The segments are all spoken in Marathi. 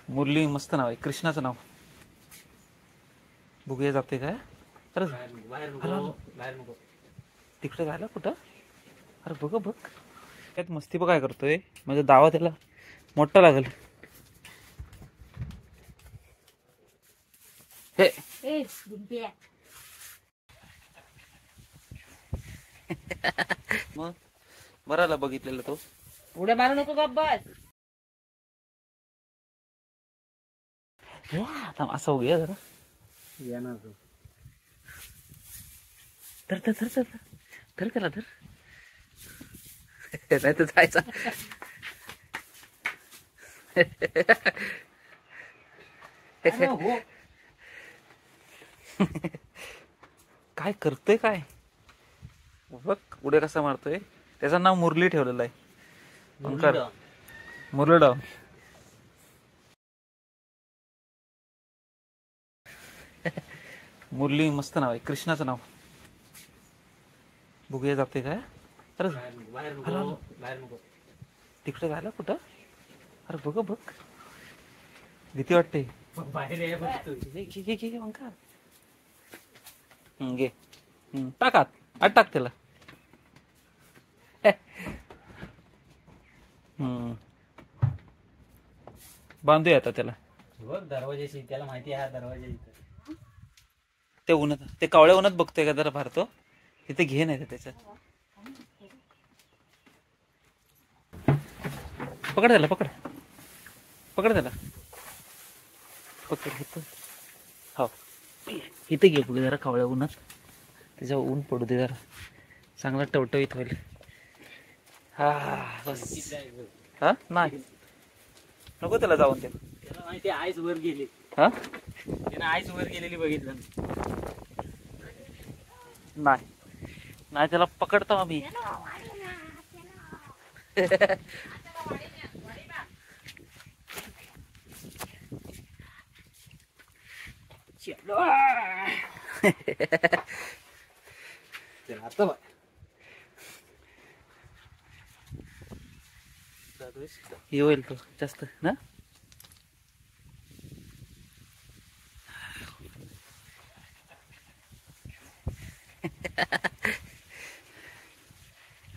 मुरली मस्त नाव आहे, कृष्णाचं नाव. बघूया जाते काय. अरे तिकडे जायला कुठं. अरे बघ बघ त्यात मस्ती बघ काय करतोय. म्हणजे दावा त्याला मोठा लागल. हे मग बराला बघितलेला तो. उड्या मारू नको गप बस. असं होऊया जरा. धर धर धर धर धर त्याला धर. नाही तर जायचा. काय करतोय काय बघ. उड्या कसा मारतोय. त्याचं नाव मुरली ठेवलेलं आहे. मुरलीडाव. मुरली मस्त नाव आहे, कृष्णाचं नाव. बघूया जाते काय. अरे तिकडे जायला कुठं. अरे बघ बघ भीती वाटते. घे टाकात आत टाक त्याला. बांधूया आता त्याला. दरवाजाशी त्याला माहिती आहे दरवाजा इथं. ते उन्हात ते कावळ्या उन्हात बघतोय का जरा भारतो. इथे घे नाही त्याच्यात. पकड त्याला पकड पकड त्याला पकड. इथं हो इथे घे पुढे जरा कावळ्या उन्हात. त्याच्यावर ऊन पडू दे जरा. चांगला टवटवीत होईल. हा बस. हा नाही नको त्याला जाऊन. त्याला माहिती आईच वर गेली. हा त्यानं आईच वर गेलेली बघितलं नाही. नाही त्याला पकडतो आम्ही. हे होईल तो जास्त ना.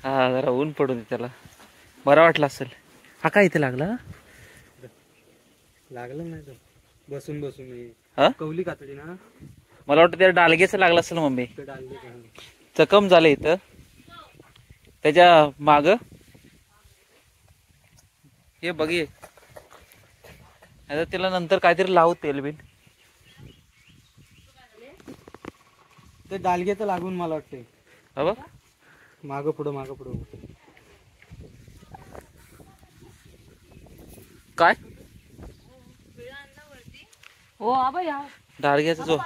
हा जरा ऊन पडू दे त्याला. बरा वाटला असेल. हा काय इथे लागला. लागलं नाही तर बसून बसून हा कवली कातडी ना. मला वाटतं त्या डालगेचं लागलं असेल मम्मी. चकम झालं इथं त्याच्या माग. हे बघे आता त्याला नंतर काहीतरी लावू तेल बिल. ते डालग्याचं लागून मला वाटतंय. बाबा माग पुढं काय हो आबा या डालग्याचा जो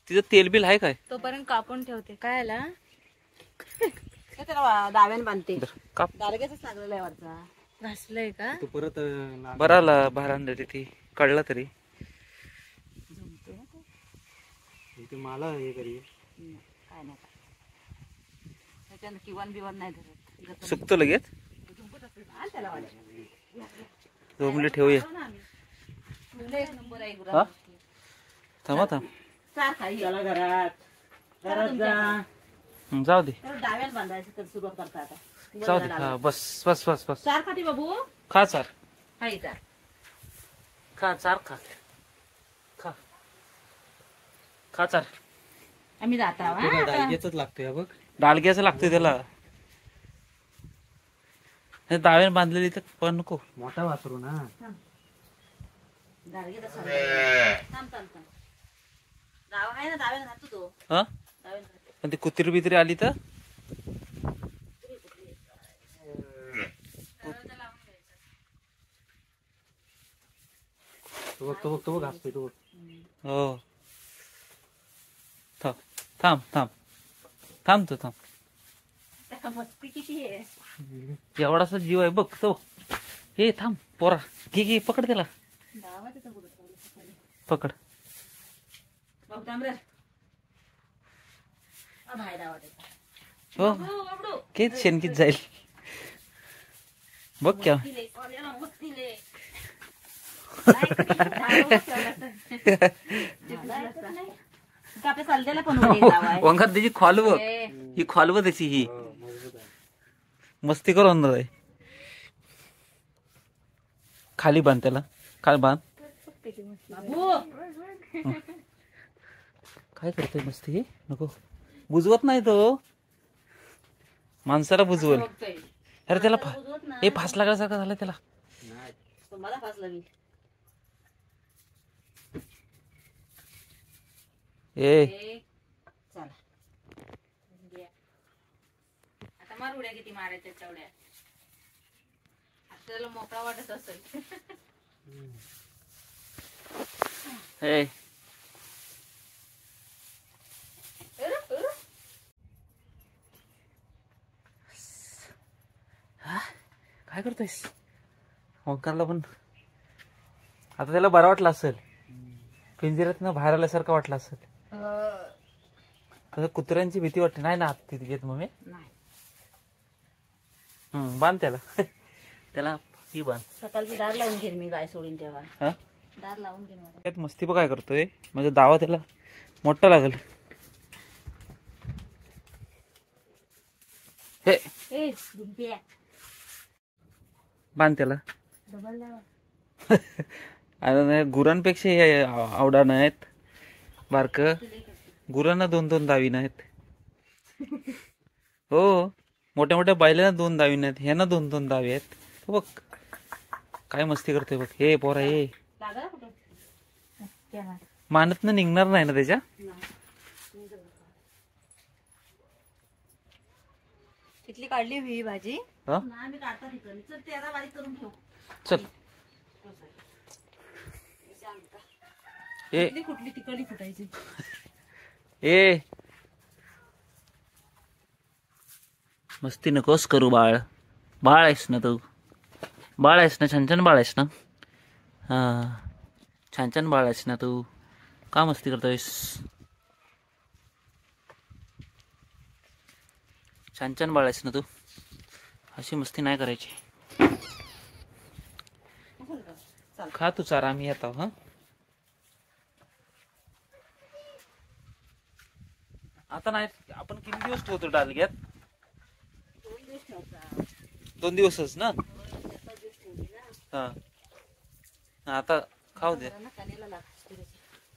तिचं तेल बिल आहे काय. तोपर्यंत कापून ठेवते. काय आला त्याला दाव्यान बांधते. काप डालग्याच लागलेला आहे वरचा. घासलंय का तो परत बराला भारांना ती कळला तरी. मला हे करी काय नाही त्याच्यानं किवन बिवन नाही धरत. सुकतो लगेच. जमले ठेवूया. हा थांबा थांब. जाऊ दे डाव्यान बांधायचं तर सुरुवात करता आता. जाऊ दे. हा बस बस बस बस. चार खाती बाबू. खा चार. हाय चार. खा चार खा खा खा चार. आम्ही जात आहोत. डालग्याच लागतोय बघ. डालग्याचं लागतंय त्याला. दाव्याने बांधलेली तर पण नको. मोठा वासरू ना. हा पण ती कुत्री बित्री आली तर. तो घासतोय तो. हो थांब थांब थांब थांब तो थांब. एवढासा जीव आहे बघ तो. हे थांब पोरा घे घे पकड त्याला. पकड हो किती शेणकीत जाईल बघ क्या. आपल्या चालद्याला पण उडी लावाय. वंगात त्याची खोलव, ए, ही खोलव त्याची ही मजबूत आहे. मस्ती करू अंदर आहे. खाली बांध त्याला, खाली बांध. बाबू काय करतोय मस्ती हे? नको बुजवत नाही तो, माणसाला बुजवल. बघतोय. अरे त्याला बुजवत नाही. हे फास लागल्यासारखं झालं त्याला. नाही. तुम्हाला फास लागेल. ए चला घ्या. आता मार उड्या किती मारायच्या तेवढ्या. आपल्याला मोकळा वाटत असेल. ए काय करतोयस? ओंकारला पण आता त्याला बरं वाटलं असेल, पिंजऱ्यातनं बाहेर आल्यासारखं वाटलं असेल. तसं कुत्र्यांची भीती वाटते नाही ना आत तिथे घेत मग मी. नाही बांध त्याला त्याला ही बांध. सकाळची दार लावून घेईन मी, गाय सोडून तेव्हा हा दार लावून घेईन मला. त्यात मस्ती बघ काय करतोय, म्हणजे दावा त्याला मोठा लागल. हे ए दुंप्या बांध त्याला. डबल लावा. आणि गुरांपेक्षा हे आवडा आहेत बारक. गुरांना 2-2 दावी नाहीत. हो मोठ्या मोठ्या बैलांना 2 दावी नाहीत, ह्यांना 2-2 दावी आहेत. हो बघ काय मस्ती करतोय बघ. हे पोरा हे लागा ना कुठं. त्याला. मानतनं निघणार नाही ना त्याच्या. इथली काढली ही भाजी. हा नाही मी काढता तिकडे. चल ते आता बारीक करून ठेव. चल ए इथली कुठली तिकडली फुटायची. ए मस्ती नकोस करू बाळ. बाळ आहेस ना तू, बाळ आहेस ना, छान छान बाळ आहेस ना. हा छान छान बाळ आहेस ना तू, का मस्ती करतोयस? छान छान बाळ आहेस ना तू, अशी मस्ती नाही करायची. खा तू चारा, आम्ही येतो. हा आता नाही, आपण किती दिवस ठेवतो डालग्यात? 2 दिवसच ना. हा आता खाऊ दे.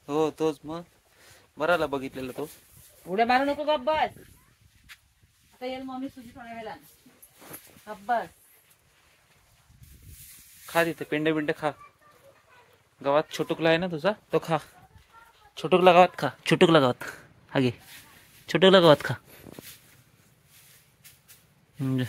हो तोच मग बराला बघितलेला तो. उड्या मारू नको गब्बस. आता येईल मम्मी तुझी थोड्या वेळेला. गब्बस. खा तिथे पेंडे बिंडे खा. गावात छोटुकला आहे ना तुझा, तो खा. छोटुकला गावात खा, छोटुकला गावात हा घे, छोटुकला गावात खा. हम्म